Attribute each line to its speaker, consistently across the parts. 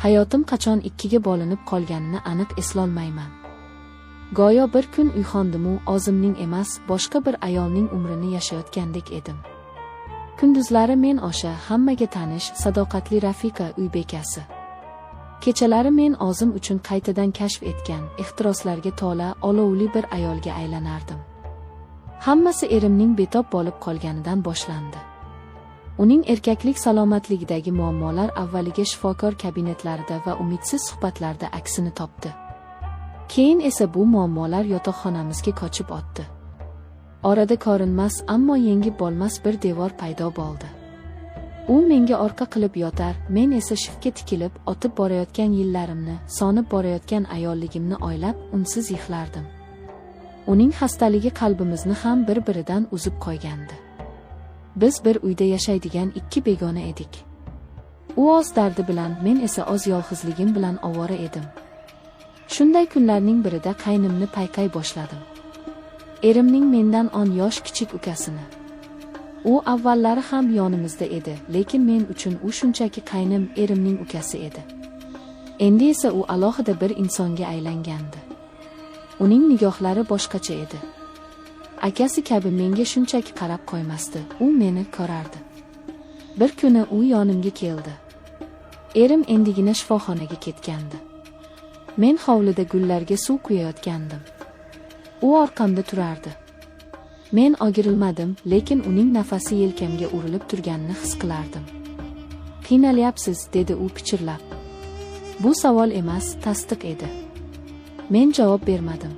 Speaker 1: Hayotim qachon ikkiga bo'linib qolganini aniq eslolmayman. Go'yo bir kun uyg'ondim-u, o'zimning emas, boshqa bir ayolning umrini yashayotgandek edim. Kunduzlari men o'sha hammaga tanish, sadoqatli rafiqa, uy bekasi. Kechalari men o'zim uchun qaytadan kashf etgan, ehtiroslarga to'la, olovli bir ayolga aylanardim. Hammasi erimning betob bo'lib qolganidan boshlandi. Uning erkaklik salomatligidagi muammolar avvaliga shifokor kabinetlarida va umidsiz suhbatlarda aksini topdi. Keyin esa bu muammolar yotoqxonamizga ko'chib o'tdi. Orada ko'rinmas, ammo yengib bo'lmas bir devor paydo bo'ldi. U menga orqa qilib yotar, men esa shiftga tikilib, o'tib borayotgan yillarimni, sonib borayotgan ayolligimni o'ylab, unsiz yig'lardim. Uning xastaligi qalbimizni ham bir-biridan uzib qo'ygandi. Biz bir uyda yashaydigan ikki begona edik. U o'z dardi bilan, men esa o'z yolg'izligim bilan ovora edim. Shunday kunlarning birida qaynimni payqay boshladim. Erimning mendan 10 yosh kichik ukasini. U avvallari ham yonimizda edi, lekin men uchun u shunchaki qaynim, erimning ukasi edi. Endi esa u alohida bir insonga aylangandi. Uning nigohlari boshqacha edi. Akasi kabi menga shunchaki qarab qo'ymasdi, u meni ko'rardi. Bir kuni u yonimga keldi. Erim endigina shifoxonaga ketgandi. Men hovlida gullarga suv quyayotgandim. U orqamda turardi. Men o'girilmadim, lekin uning nafasi yelkamga urilib turganini his qilardim. "Qiynalyapsiz", dedi u pichirlab. Bu savol emas, tasdiq edi. Men javob bermadim.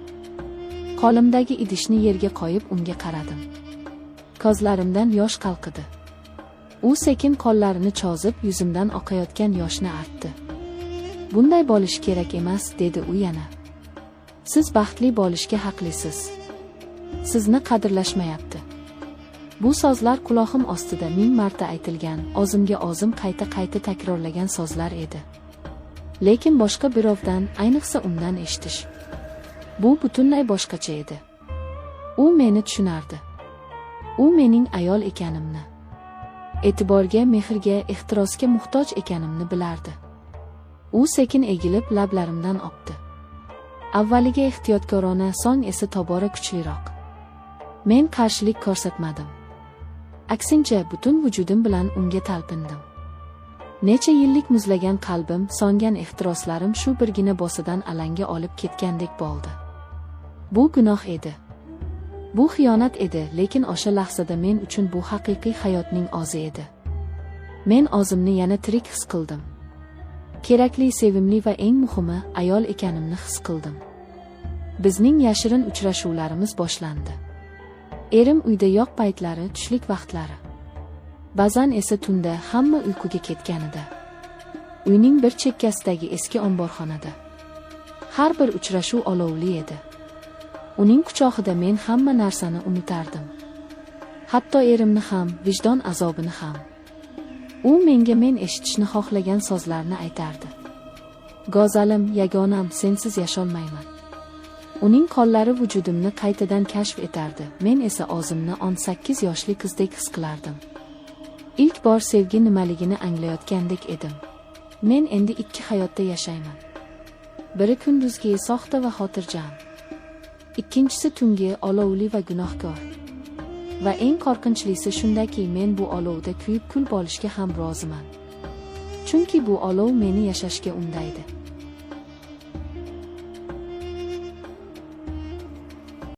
Speaker 1: Qo'limdagi idishni yerga qo'yib unga qaradim. Ko'zlarimdan yosh qalqidi. U sekin qo'llarini cho'zib yuzimdan oqayotgan yoshni artdi. "Bunday bo'lish kerak emas", dedi u yana. "Siz baxtli bo'lishga haqlisiz. Sizni qadrlashmayapti." Bu so'zlar quloqim ostida ming marta aytilgan, o'zimga o'zim qayta-qayta takrorlagan so'zlar edi. Lekin boshqa birovdan, ayniqsa undan eshitish, bu butunlay boshqacha edi. U meni tushunardi. U mening ayol ekanimni, e'tiborga, mehrga, ehtirosga muhtoj ekanimni bilardi. U sekin egilib lablarimdan o'pdi. Avvaliga ehtiyotkorona, so'ng esa tobora kuchliroq. Men qarshilik ko'rsatmadim. Aksincha, butun vujudim bilan unga talpindim. Necha yillik muzlagan qalbim, so'ngan ehtiroslarim shu birgina bosidan alanga olib ketgandek bo'ldi. Bu gunoh edi. Bu xiyonat edi, lekin o'sha lahzada men uchun bu haqiqiy hayotning o'zi edi. Men o'zimni yana tirik his qildim. Kerakli, sevimli va eng muhimi, ayol ekanimni his qildim. Bizning yashirin uchrashuvlarimiz boshlandi. Erim uyda yo'q paytlari, tushlik vaqtlari. Ba'zan esa tunda, hamma uyquga ketganida. Uyning bir chekkasidagi eski omborxonada. Har bir uchrashuv olovli edi. Uning quchog'ida men hamma narsani unutardim. Hatto erimni ham, vijdon azobini ham. U menga men eshitishni xohlagan so'zlarni aytardi. "Go'zalim, yagonam, sensiz yasholmayman." Uning qo'llari vujudimni qaytadan kashf etardi, men esa o'zimni 18 yoshli qizdek his qilardim. İlk bor sevgi nimaligini anglayotgandek edim. Men endi ikki hayotda yashayman. Biri kunduzgi, soxta va xotirjam. Ikkinchisi tungi, olovli va gunohkor. Va eng qo'rqinchlisi shundaki, men bu olovda kuyib kul bo'lishga ham roziman. Chunki bu olov meni yashashga undaydi.